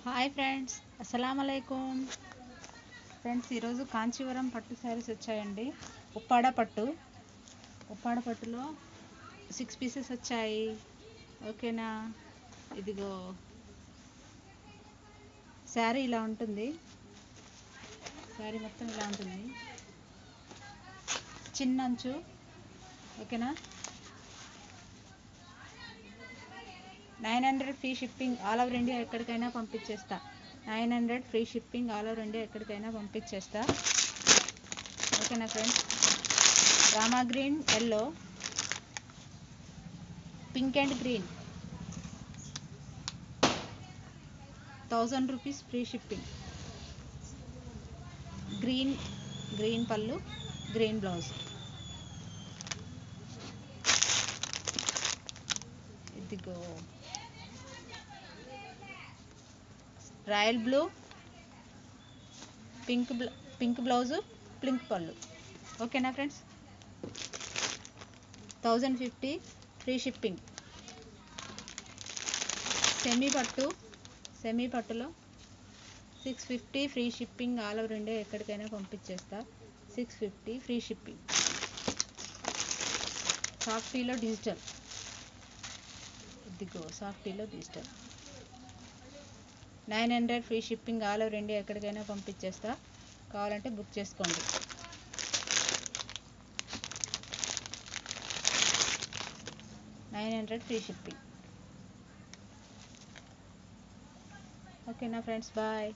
Hi friends, అస్సలం అలైకుం. Friends, ఈరోజు కాంచీవరం పట్టు శారీస్ వచ్చాయండి. ఉప్పాడ పట్టులో 6 పీసెస్ వచ్చాయి. ఓకేనా? ఇదిగో శారీ ఇలా ఉంటుంది. శారీ మొత్తం ఇలా ఉంటుంది. చిన్న అంచు. ఓకేనా? 900 free shipping, all over India ఎక్కడికైనా పంపించేస్తా. 900 free shipping, all over India ఎక్కడికైనా పంపించేస్తా. ఓకేనా friends? Rama green, yellow, pink and green, 1000 rupees free shipping. Green pallu, green blouse. ఇదిగో royal blue, pink blouse, pink pallu. ఓకేనా ఫ్రెండ్స్? 1050 free shipping. సెమీ పట్టులో 650 free shipping, all over India ఎక్కడికైనా పంపించేస్తా. 650 free shipping. సాఫ్టీలో digital. ఇదిగో సాఫ్టీలో digital. 900 free shipping, all over India ఎక్కడికైనా పంపించేస్తా. కావాలంటే బుక్ చేసుకోండి. $900 ఫ్రీ షిప్పింగ్. ఓకేనా ఫ్రెండ్స్? బాయ్.